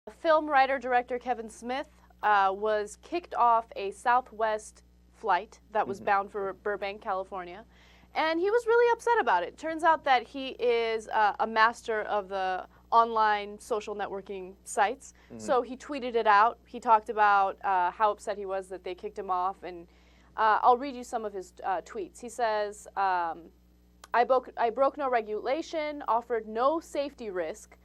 Film writer-director Kevin Smith was kicked off a Southwest flight that was bound for Burbank, California, and he was really upset about it. Turns out that he is a master of the online social networking sites, so he tweeted it out. He talked about how upset he was that they kicked him off, and I'll read you some of his tweets. He says, I broke no regulation, offered no safety risk.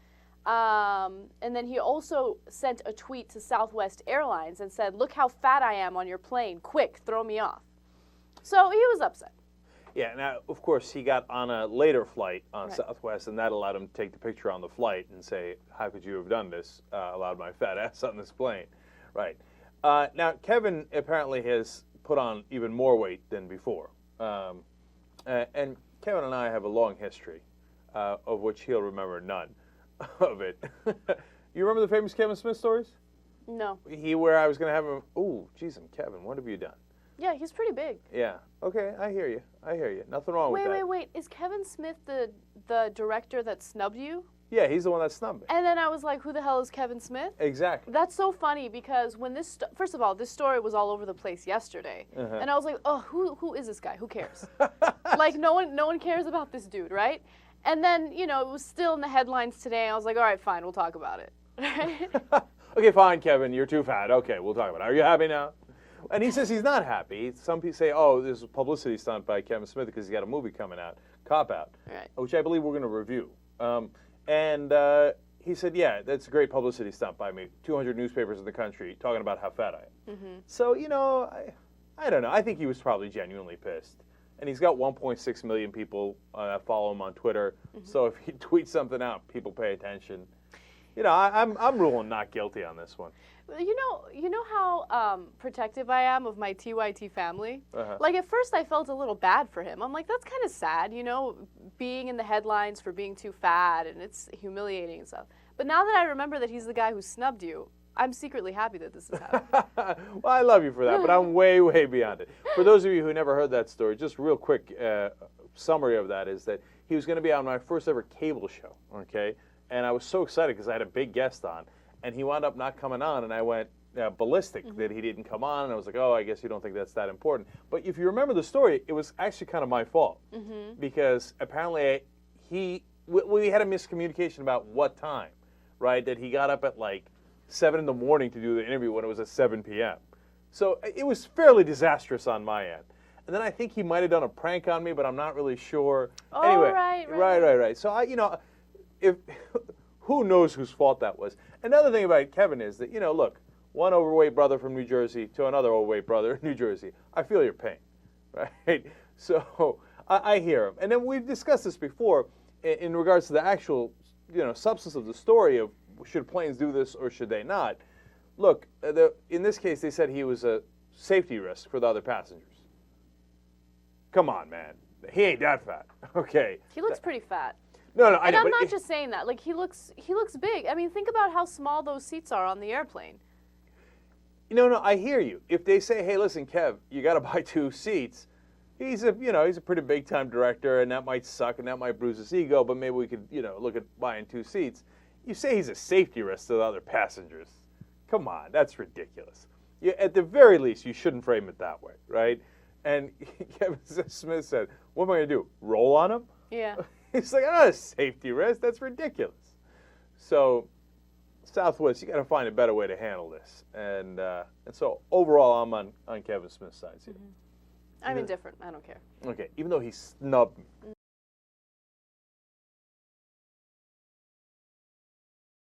And then he also sent a tweet to Southwest Airlines and said, look how fat I am on your plane. Quick, throw me off. So he was upset. Yeah, now, of course, he got on a later flight on Southwest, and that allowed him to take the picture on the flight and say, how could you have done this? Allowed my fat ass on this plane. Right. Now, Kevin apparently has put on even more weight than before. And Kevin and I have a long history, of which he'll remember none of it. You remember the famous Kevin Smith stories? No. Where I was going to have him, ooh, geez, Kevin, what have you done? Yeah, he's pretty big. Yeah. Okay, I hear you. I hear you. Nothing wrong with that. Wait. Is Kevin Smith the director that snubbed you? Yeah, he's the one that snubbed me. And then I was like, who the hell is Kevin Smith? Exactly. That's so funny because when this, first of all, this story was all over the place yesterday. And I was like, oh, who is this guy? Who cares? Like, no one cares about this dude, right? And then, you know, it was still in the headlines today. I was like, all right, fine, we'll talk about it. Okay, fine, Kevin, you're too fat. Okay, we'll talk about it. Are you happy now? And he says he's not happy. Some people say, oh, this is a publicity stunt by Kevin Smith because he's got a movie coming out, Cop Out, which I believe we're going to review. And he said, yeah, that's a great publicity stunt by me. 200 newspapers in the country talking about how fat I am. So, you know, I don't know. I think he was probably genuinely pissed. And he's got 1.6 million people that follow him on Twitter. So if he tweets something out, people pay attention. You know, I'm ruling not guilty on this one. You know how protective I am of my TYT family? Like, at first I felt a little bad for him. I'm like, that's kind of sad, you know, being in the headlines for being too fat, and it's humiliating and stuff. But now that I remember that he's the guy who snubbed you, I'm secretly happy that this is happening. Well, I love you for that, but I'm way, way beyond it. For those of you who never heard that story, just real quick summary of that is that he was going to be on my first ever cable show, okay? And I was so excited because I had a big guest on, and he wound up not coming on, and I went ballistic that he didn't come on, and I was like, oh, I guess you don't think that's that important. But if you remember the story, it was actually kind of my fault because apparently we had a miscommunication about what time, right? That he got up at like 7 in the morning to do the interview when it was at 7 p.m. So it was fairly disastrous on my end. And then I think he might have done a prank on me, but I'm not really sure. Oh, anyway, right. So who knows whose fault that was. Another thing about Kevin is that, you know, look, one overweight brother from New Jersey to another overweight brother in New Jersey. I feel your pain, right? So I hear him. And then we've discussed this before in regards to the actual, you know, substance of the story of should planes do this or should they not? Look, in this case, they said he was a safety risk for the other passengers. Come on, man. He ain't that fat. Okay. He looks pretty fat. No, I know. And I'm not just saying that. Like, he looks big. I mean, think about how small those seats are on the airplane. No, I hear you. If they say, hey, listen, Kev, you got to buy 2 seats, he's a pretty big-time director, and that might suck, and that might bruise his ego, but maybe we could, you know, look at buying 2 seats. You say he's a safety risk to the other passengers. Come on, that's ridiculous. At the very least, you shouldn't frame it that way, right? And Kevin Smith said, what am I going to do, roll on him? Yeah. He's like, I'm not a safety risk. That's ridiculous. So, Southwest, you got to find a better way to handle this. And so, overall, I'm on Kevin Smith's side here. I'm indifferent. I don't care. Okay, even though he snubbed me.